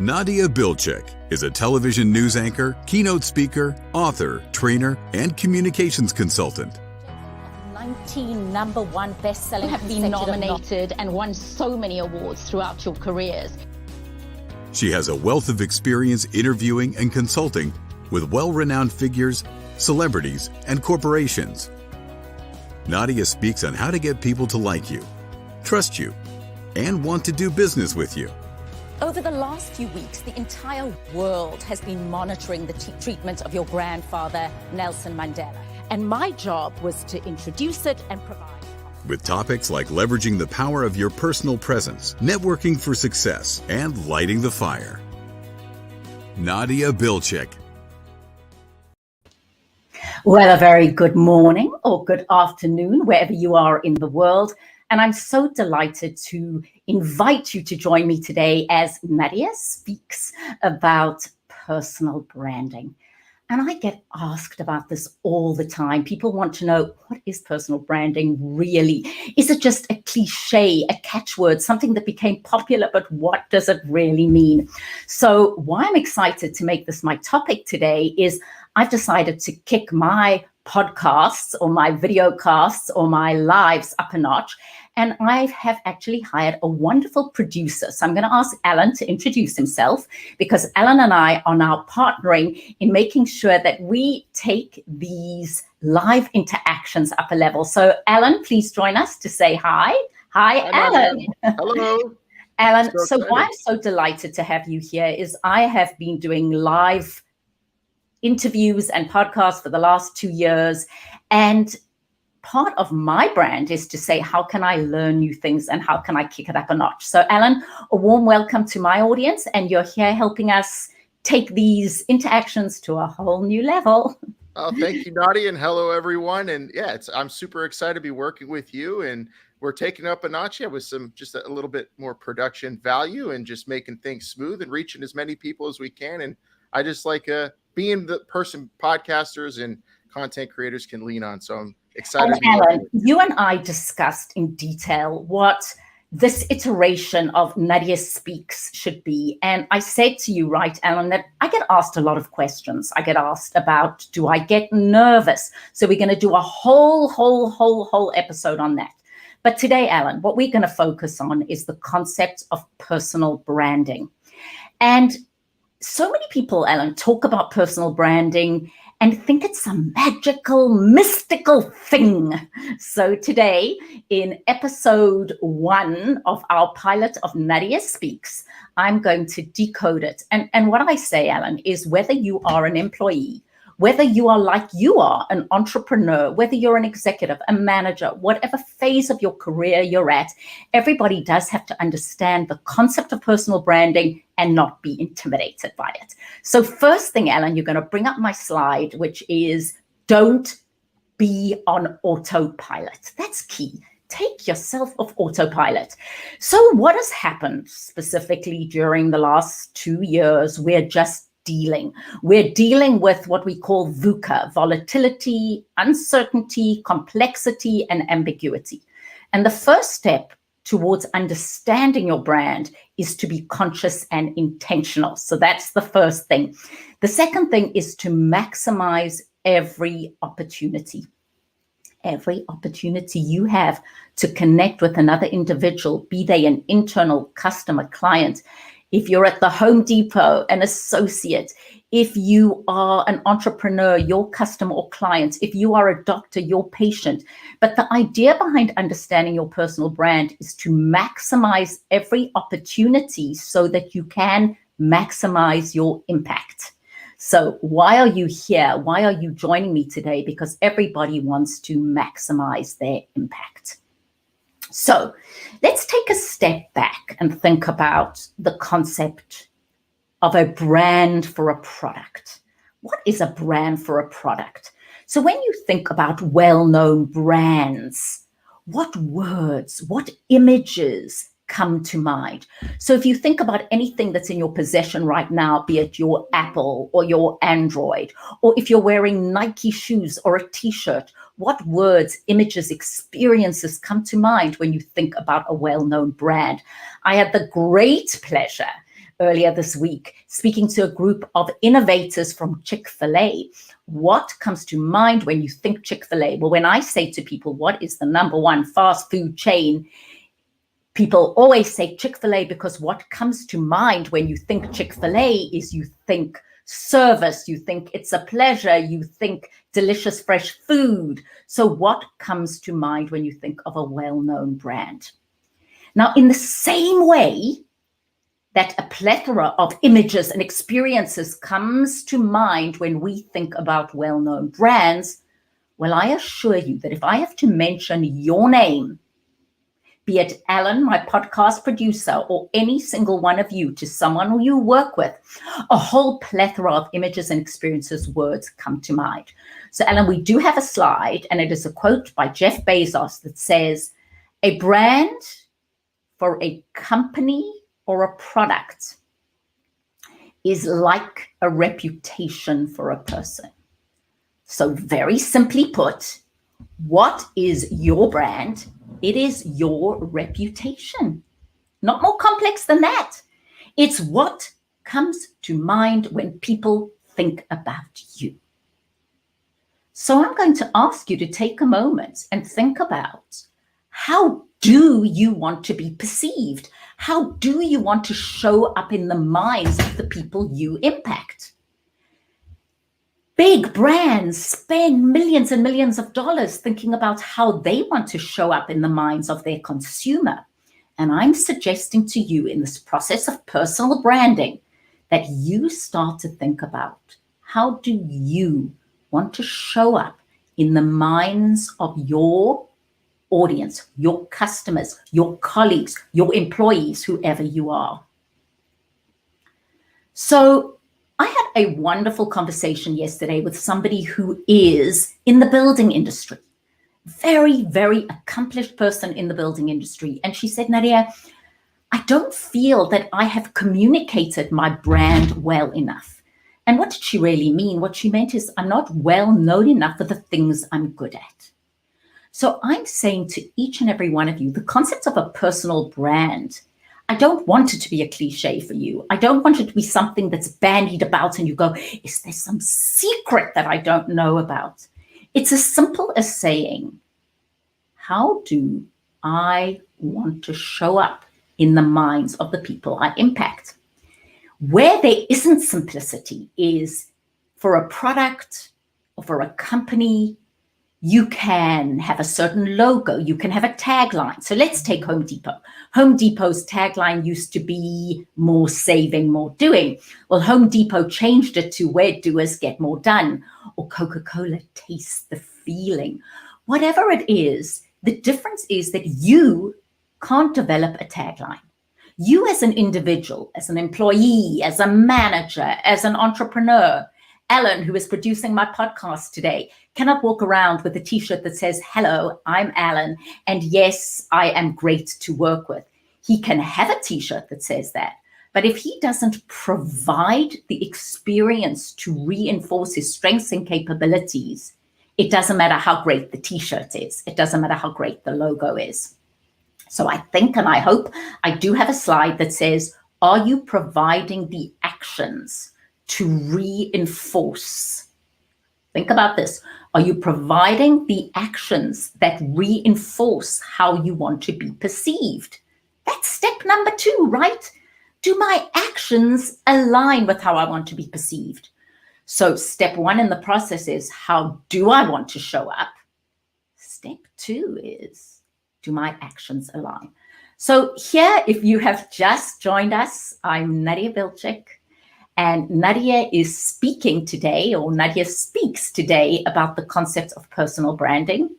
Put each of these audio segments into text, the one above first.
Nadia Bilchik is a television news anchor, keynote speaker, author, trainer, and communications consultant. 19 number one best-selling have been nominated and won so many awards throughout your careers. She has a wealth of experience interviewing and consulting with well-renowned figures, celebrities, and corporations. Nadia speaks on how to get people to like you, trust you, and want to do business with you. Over the last few weeks, the entire world has been monitoring the treatment of your grandfather, Nelson Mandela. And my job was to introduce it and provide. With topics like leveraging the power of your personal presence, networking for success, and lighting the fire. Nadia Bilchik. Well, a very good morning or good afternoon, wherever you are in the world. And I'm so delighted to invite you to join me today as Nadia speaks about personal branding. And I get asked about this all the time. People want to know, what is personal branding really? Is it just a cliche, a catchword, something that became popular, but what does it really mean? So why I'm excited to make this my topic today is I've decided to kick my podcasts or my video casts or my lives up a notch. And I have actually hired a wonderful producer. So I'm going to ask Alan to introduce himself, because Alan and I are now partnering in making sure that we take these live interactions up a level. So Alan, please join us to say hi. Hi, Alan. Hello. Alan, so why I'm so delighted to have you here is I have been doing live interviews and podcasts for the last 2 years. And part of my brand is to say, how can I learn new things and how can I kick it up a notch? So Alan, a warm welcome to my audience. And you're here helping us take these interactions to a whole new level. Oh, thank you, Nadia, and hello, everyone. And yeah, I'm super excited to be working with you. And we're taking up a notch with some just a little bit more production value and just making things smooth and reaching as many people as we can. And I just like being the person podcasters and content creators can lean on. So I'm excited. And Alan, you and I discussed in detail what this iteration of Nadia Speaks should be. And I said to you, right, Alan, that I get asked a lot of questions. I get asked about, do I get nervous? So we're going to do a whole episode on that. But today, Alan, what we're going to focus on is the concept of personal branding. And so many people, Alan, talk about personal branding and think it's a magical, mystical thing. So today, in episode 1 of our pilot of Nadia Speaks, I'm going to decode it. And what I say, Alan, is whether you are an employee, whether you are like you are, an entrepreneur, whether you're an executive, a manager, whatever phase of your career you're at, everybody does have to understand the concept of personal branding and not be intimidated by it. So first thing, Alan, you're going to bring up my slide, which is don't be on autopilot. That's key. Take yourself off autopilot. So what has happened specifically during the last 2 years? We're dealing with what we call VUCA, volatility, uncertainty, complexity, and ambiguity. And the first step towards understanding your brand is to be conscious and intentional. So that's the first thing. The second thing is to maximize every opportunity. Every opportunity you have to connect with another individual, be they an internal customer, client. If you're at the Home Depot, an associate, if you are an entrepreneur, your customer or client, if you are a doctor, your patient. But the idea behind understanding your personal brand is to maximize every opportunity so that you can maximize your impact. So why are you here? Why are you joining me today? Because everybody wants to maximize their impact. So let's take a step back and think about the concept of a brand for a product. What is a brand for a product? So when you think about well-known brands, what words, what images come to mind? So if you think about anything that's in your possession right now, be it your Apple or your Android, or if you're wearing Nike shoes or a t-shirt, what words, images, experiences come to mind when you think about a well-known brand? I had the great pleasure earlier this week, speaking to a group of innovators from Chick-fil-A. What comes to mind when you think Chick-fil-A? Well, when I say to people, what is the number one fast food chain? People always say Chick-fil-A, because what comes to mind when you think Chick-fil-A is you think service, you think it's a pleasure, you think delicious fresh food. So what comes to mind when you think of a well-known brand? Now, in the same way that a plethora of images and experiences comes to mind when we think about well-known brands, well, I assure you that if I have to mention your name, be it Alan, my podcast producer, or any single one of you, to someone who you work with, a whole plethora of images and experiences, words come to mind. So, Alan, we do have a slide, and it is a quote by Jeff Bezos that says, "A brand for a company or a product is like a reputation for a person." So very simply put, what is your brand? It is your reputation. Not more complex than that. It's what comes to mind when people think about you. So I'm going to ask you to take a moment and think about, how do you want to be perceived? How do you want to show up in the minds of the people you impact? Big brands spend millions and millions of dollars thinking about how they want to show up in the minds of their consumer. And I'm suggesting to you, in this process of personal branding, that you start to think about, how do you want to show up in the minds of your audience, your customers, your colleagues, your employees, whoever you are. So I had a wonderful conversation yesterday with somebody who is in the building industry, very, very accomplished person in the building industry. And she said, Nadia, I don't feel that I have communicated my brand well enough. And what did she really mean? What she meant is, I'm not well known enough for the things I'm good at. So I'm saying to each and every one of you, the concept of a personal brand, I don't want it to be a cliche for you. I don't want it to be something that's bandied about and you go, is there some secret that I don't know about? It's as simple as saying, how do I want to show up in the minds of the people I impact? Where there isn't simplicity is, for a product or for a company, you can have a certain logo, you can have a tagline. So let's take Home Depot. Home Depot's tagline used to be more saving, more doing. Well, Home Depot changed it to where doers get more done, or Coca-Cola, taste the feeling. Whatever it is, the difference is that you can't develop a tagline. You as an individual, as an employee, as a manager, as an entrepreneur, Alan, who is producing my podcast today, cannot walk around with a t-shirt that says, hello, I'm Alan, and yes, I am great to work with. He can have a t-shirt that says that, but if he doesn't provide the experience to reinforce his strengths and capabilities, it doesn't matter how great the t-shirt is. It doesn't matter how great the logo is. So I think, and I hope, I do have a slide that says, are you providing the actions to reinforce? Think about this. Are you providing the actions that reinforce how you want to be perceived? That's step number 2, right? Do my actions align with how I want to be perceived? So step 1 in the process is, how do I want to show up? Step 2 is, do my actions align? So here, if you have just joined us, I'm Nadia Bilchik. And Nadia is speaking today, or Nadia speaks today, about the concept of personal branding,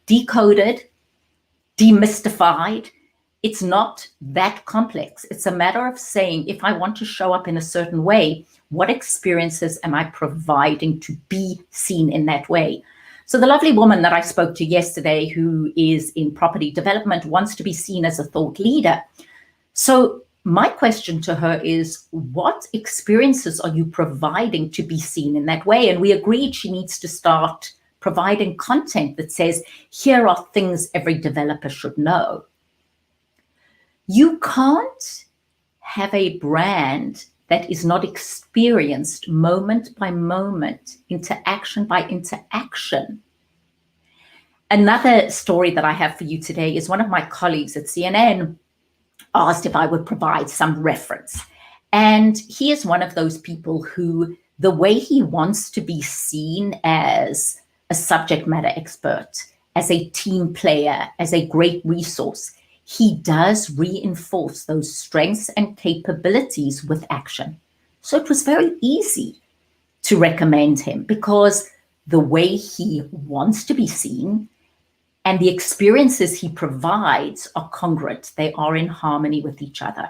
decoded, demystified. It's not that complex. It's a matter of saying, if I want to show up in a certain way, what experiences am I providing to be seen in that way? So the lovely woman that I spoke to yesterday, who is in property development, wants to be seen as a thought leader. So my question to her is, what experiences are you providing to be seen in that way? And we agreed she needs to start providing content that says, here are things every developer should know. You can't have a brand that is not experienced moment by moment, interaction by interaction. Another story that I have for you today is one of my colleagues at CNN asked if I would provide some reference. And he is one of those people who, the way he wants to be seen as a subject matter expert, as a team player, as a great resource, he does reinforce those strengths and capabilities with action. So it was very easy to recommend him because the way he wants to be seen and the experiences he provides are congruent. They are in harmony with each other.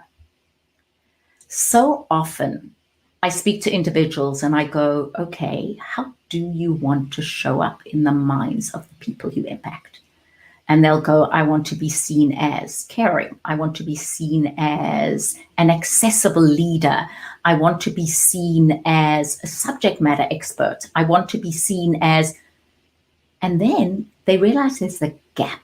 So often I speak to individuals and I go, okay, how do you want to show up in the minds of the people you impact? And they'll go, I want to be seen as caring. I want to be seen as an accessible leader. I want to be seen as a subject matter expert. I want to be seen as, and then they realize there's a gap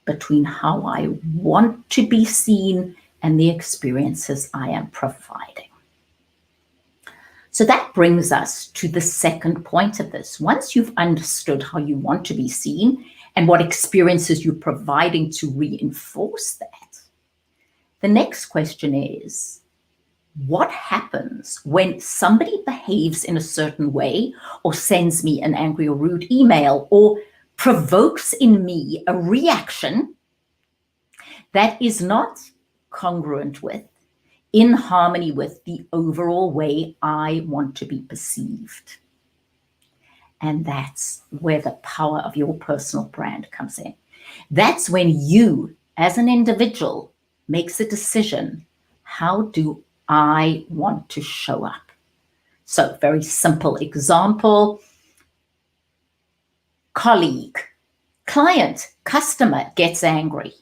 between how I want to be seen and the experiences I am providing. So that brings us to the second point of this. Once you've understood how you want to be seen and what experiences you're providing to reinforce that, the next question is, what happens when somebody behaves in a certain way or sends me an angry or rude email or provokes in me a reaction that is not congruent with, in harmony with the overall way I want to be perceived? And that's where the power of your personal brand comes in. That's when you, as an individual, makes a decision. How do I want to show up? So, very simple example. Colleague, client, customer gets angry.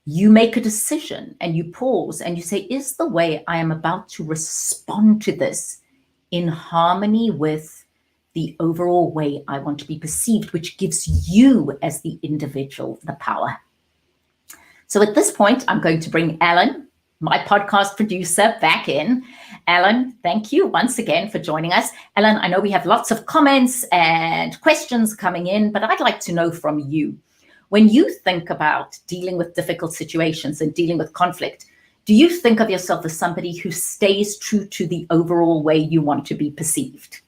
You make a decision and you pause and you say, is the way I am about to respond to this in harmony with the overall way I want to be perceived, which gives you as the individual the power. So at this point, I'm going to bring Alan, my podcast producer, back in. Alan, thank you once again for joining us. Alan, I know we have lots of comments and questions coming in, but I'd like to know from you, when you think about dealing with difficult situations and dealing with conflict, do you think of yourself as somebody who stays true to the overall way you want to be perceived?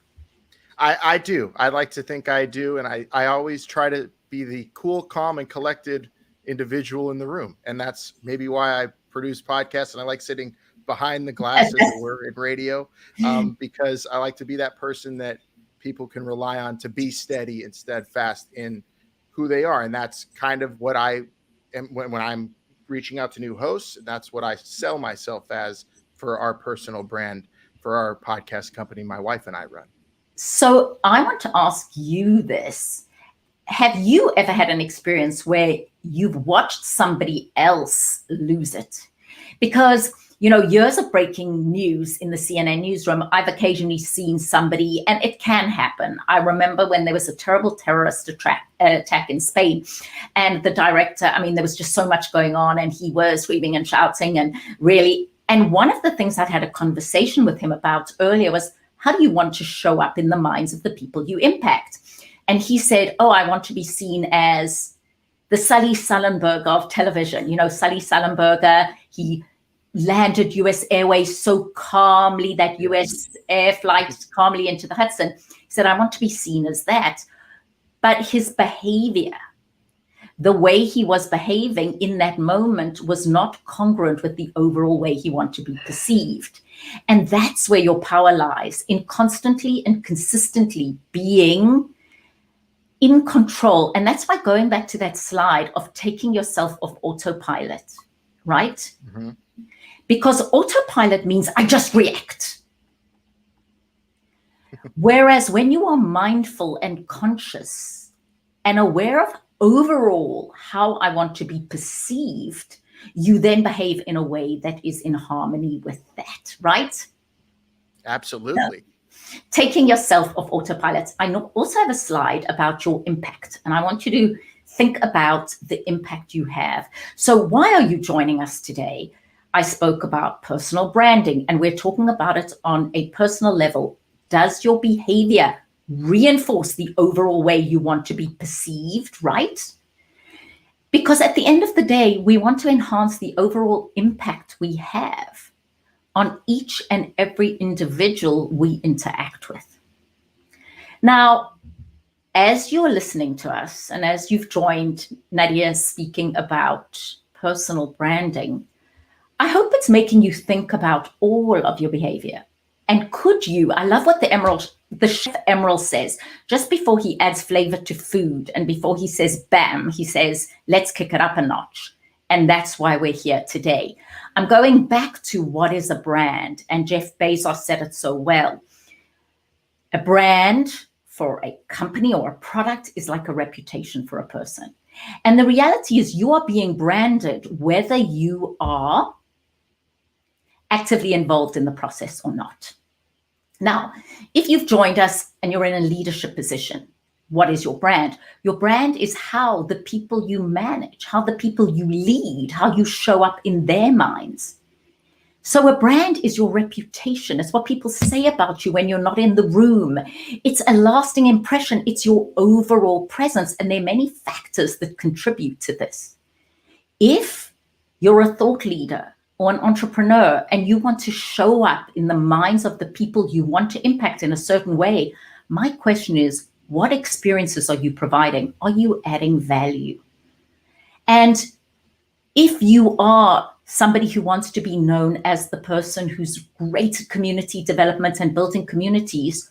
I do. I like to think I do. And I always try to be the cool, calm, and collected individual in the room. And that's maybe why I produce podcasts and I like sitting behind the glass as it were in radio, because I like to be that person that people can rely on to be steady and steadfast in who they are. And that's kind of what I am when I'm reaching out to new hosts. That's what I sell myself as for our personal brand, for our podcast company my wife and I run. So I want to ask you this. Have you ever had an experience where you've watched somebody else lose it? Because, you know, years of breaking news in the CNN newsroom, I've occasionally seen somebody, and it can happen. I remember when there was a terrible terrorist attack in Spain, and the director, I mean, there was just so much going on, and he was screaming and shouting and really, and one of the things I'd had a conversation with him about earlier was, how do you want to show up in the minds of the people you impact? And he said, oh, I want to be seen as the Sully Sullenberger of television. You know, Sully Sullenberger, he landed US Airways so calmly, that US air flight calmly into the Hudson. He said, I want to be seen as that. But his behavior, the way he was behaving in that moment was not congruent with the overall way he wanted to be perceived. And that's where your power lies, in constantly and consistently being in control. And that's why going back to that slide of taking yourself off autopilot, right? Mm-hmm. Because autopilot means I just react. Whereas when you are mindful and conscious and aware of overall how I want to be perceived, you then behave in a way that is in harmony with that, right? Absolutely. So, taking yourself off autopilot. I also have a slide about your impact, and I want you to think about the impact you have. So why are you joining us today? I spoke about personal branding, and we're talking about it on a personal level. Does your behavior reinforce the overall way you want to be perceived, right? Because at the end of the day, we want to enhance the overall impact we have on each and every individual we interact with. Now, as you're listening to us, and as you've joined Nadia speaking about personal branding, I hope it's making you think about all of your behavior. And could you, I love what the chef Emerald says, just before he adds flavor to food and before he says bam, he says, let's kick it up a notch. And that's why we're here today. I'm going back to what is a brand, and Jeff Bezos said it so well. A brand for a company or a product is like a reputation for a person. And the reality is you are being branded whether you are actively involved in the process or not. Now, if you've joined us and you're in a leadership position, what is your brand? Your brand is how the people you manage, how the people you lead, how you show up in their minds. So a brand is your reputation. It's what people say about you when you're not in the room. It's a lasting impression. It's your overall presence. And there are many factors that contribute to this. If you're a thought leader or an entrepreneur and you want to show up in the minds of the people you want to impact in a certain way, my question is, what experiences are you providing? Are you adding value? And if you are somebody who wants to be known as the person who's great at community development and building communities,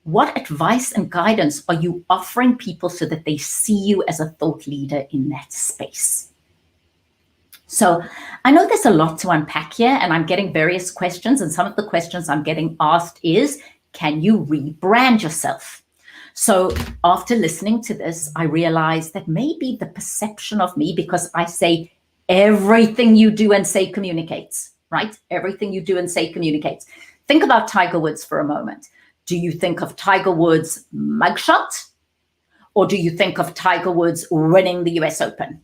what advice and guidance are you offering people so that they see you as a thought leader in that space? So I know there's a lot to unpack here, and I'm getting various questions, and some of the questions I'm getting asked is, can you rebrand yourself? So after listening to this, I realized that maybe the perception of me, because I say everything you do and say communicates, right? Everything you do and say communicates. Think about Tiger Woods for a moment. Do you think of Tiger Woods' mugshot? Or do you think of Tiger Woods winning the US Open?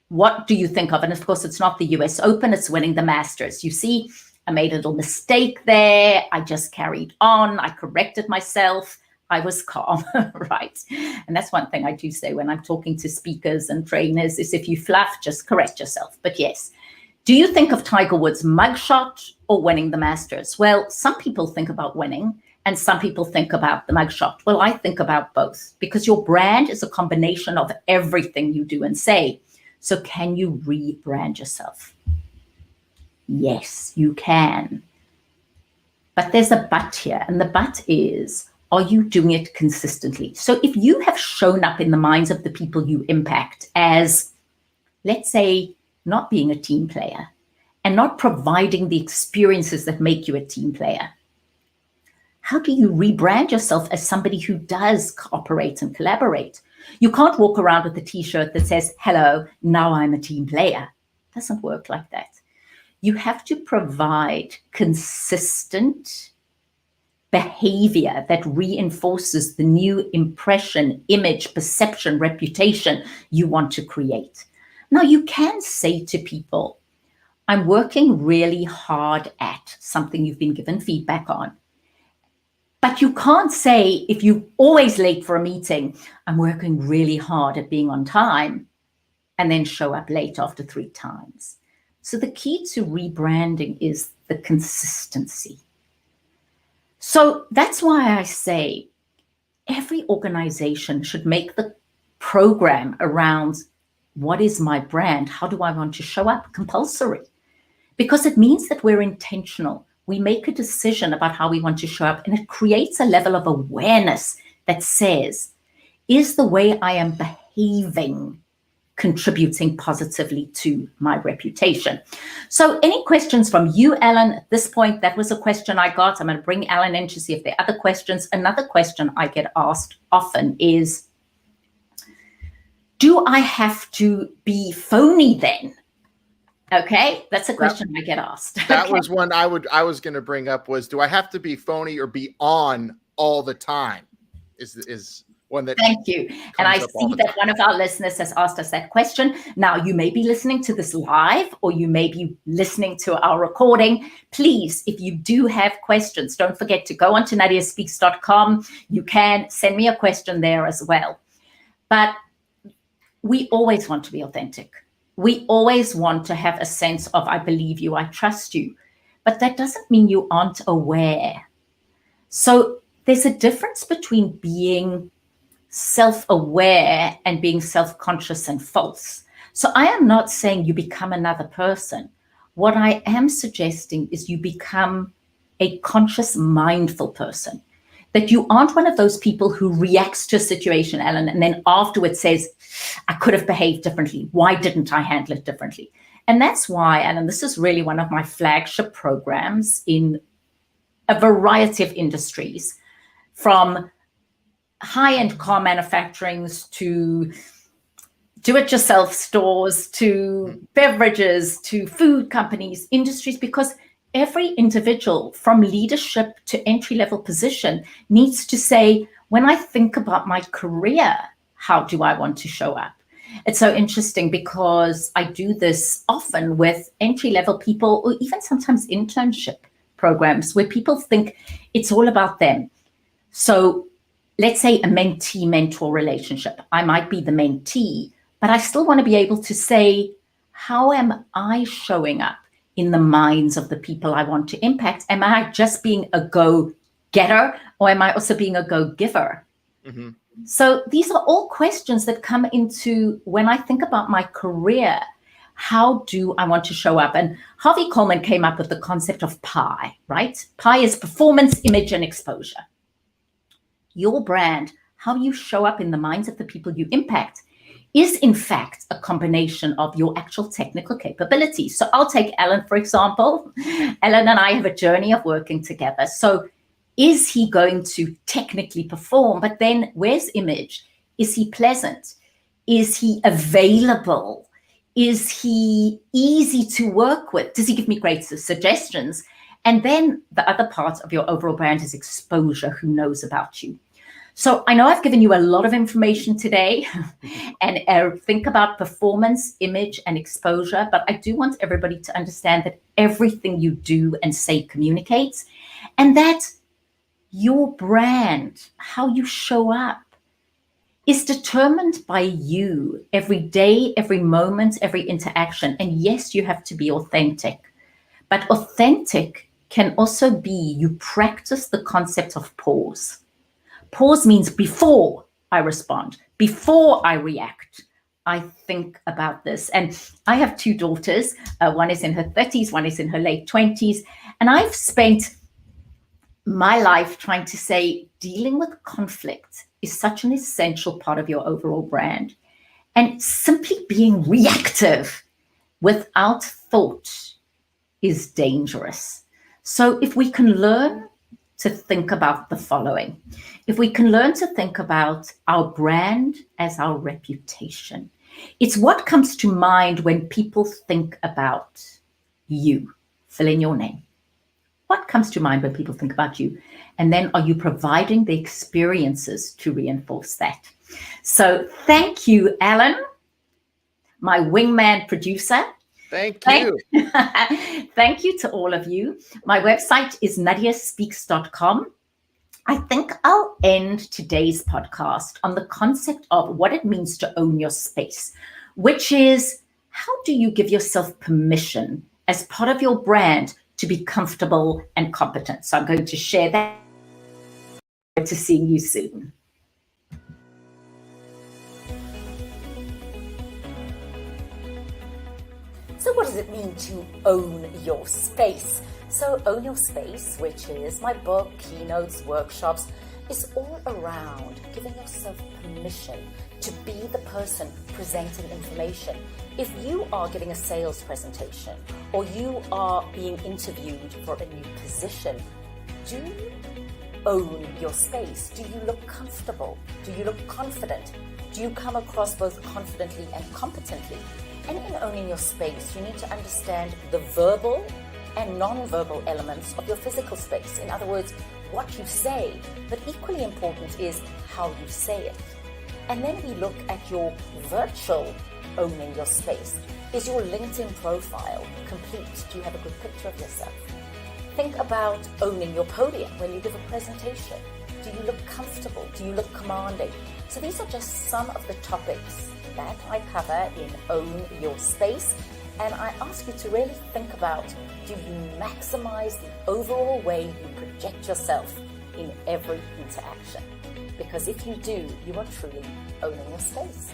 What do you think of? And of course, it's not the US Open, it's winning the Masters. You see, I made a little mistake there. I just carried on. I corrected myself. I was calm, right? And that's one thing I do say when I'm talking to speakers and trainers is if you fluff, just correct yourself. But yes, do you think of Tiger Woods' mugshot or winning the Masters? Well, some people think about winning and some people think about the mugshot. Well, I think about both because your brand is a combination of everything you do and say. So can you rebrand yourself? Yes, you can. But there's a but here, and the but is, are you doing it consistently? So if you have shown up in the minds of the people you impact as, let's say, not being a team player and not providing the experiences that make you a team player, how do you rebrand yourself as somebody who does cooperate and collaborate? You can't walk around with a t-shirt that says, hello, now I'm a team player. It doesn't work like that. You have to provide consistent behavior that reinforces the new impression, image, perception, reputation you want to create. Now, you can say to people, I'm working really hard at something you've been given feedback on. But you can't say, if you're always late for a meeting, I'm working really hard at being on time, and then show up late after 3 times. So the key to rebranding is the consistency. So that's why I say every organization should make the program around what is my brand? How do I want to show up? Compulsory. Because it means that we're intentional. We make a decision about how we want to show up, and it creates a level of awareness that says, is the way I am behaving contributing positively to my reputation? So any questions from you, Alan, at this point? That was a question I got. I'm going to bring Alan in to see if there are other questions. Another question I get asked often is, do I have to be phony then? Okay, that's a question I get asked. That was one I was going to bring up was, do I have to be phony or be on all the time? Is one that Thank you. And I comes up all see the that one of our listeners has asked us that question. Now, you may be listening to this live, or you may be listening to our recording. Please, if you do have questions, don't forget to go on to nadiaspeaks.com. You can send me a question there as well. But we always want to be authentic. We always want to have a sense of, I believe you, I trust you. But that doesn't mean you aren't aware. So there's a difference between being self-aware and being self-conscious and false. So I am not saying you become another person. What I am suggesting is you become a conscious, mindful person. That you aren't one of those people who reacts to a situation, Alan, and then afterwards says, I could have behaved differently. Why didn't I handle it differently? And that's why, Alan, this is really one of my flagship programs in a variety of industries, from high-end car manufacturings to do-it-yourself stores, to beverages, to food companies, industries, because every individual from leadership to entry-level position needs to say, when I think about my career, how do I want to show up? It's so interesting because I do this often with entry-level people, or even sometimes internship programs, where people think it's all about them. So let's say a mentee-mentor relationship. I might be the mentee, but I still want to be able to say, how am I showing up in the minds of the people I want to impact? Am I just being a go-getter, or am I also being a go-giver? Mm-hmm. So these are all questions that come into when I think about my career. How do I want to show up? And Harvey Coleman came up with the concept of PI, right? PI is performance, image, and exposure. Your brand, how you show up in the minds of the people you impact, is in fact a combination of your actual technical capabilities. So I'll take Alan, for example. Alan and I have a journey of working together. So is he going to technically perform? But then where's image? Is he pleasant? Is he available? Is he easy to work with? Does he give me great suggestions? And then the other part of your overall brand is exposure. Who knows about you? So I know I've given you a lot of information today and think about performance, image, and exposure, but I do want everybody to understand that everything you do and say communicates, and that your brand, how you show up, is determined by you every day, every moment, every interaction. And yes, you have to be authentic, but authentic can also be you practice the concept of pause. Pause means before I respond, before I react, I think about this. And I have two daughters. One is in her 30s, one is in her late 20s. And I've spent my life trying to say, dealing with conflict is such an essential part of your overall brand. And simply being reactive without thought is dangerous. So if we can learn to think about the following. If we can learn to think about our brand as our reputation, it's what comes to mind when people think about you. Fill in your name. What comes to mind when people think about you? And then are you providing the experiences to reinforce that? So thank you, Alan, my wingman producer. Thank you. Thank you to all of you. My website is nadiaspeaks.com. I think I'll end today's podcast on the concept of what it means to own your space, which is, how do you give yourself permission as part of your brand to be comfortable and competent? So I'm going to share that. To seeing you soon. So what does it mean to own your space? So Own Your Space, which is my book, keynotes, workshops, is all around giving yourself permission to be the person presenting information. If you are giving a sales presentation or you are being interviewed for a new position, do you own your space? Do you look comfortable? Do you look confident? Do you come across both confidently and competently? And in owning your space, you need to understand the verbal and non-verbal elements of your physical space. In other words, what you say, but equally important is how you say it. And then we look at your virtual owning your space. Is your LinkedIn profile complete? Do you have a good picture of yourself? Think about owning your podium when you give a presentation. Do you look comfortable? Do you look commanding? So these are just some of the topics that I cover in Own Your Space. And I ask you to really think about, do you maximize the overall way you project yourself in every interaction? Because if you do, you are truly owning your space.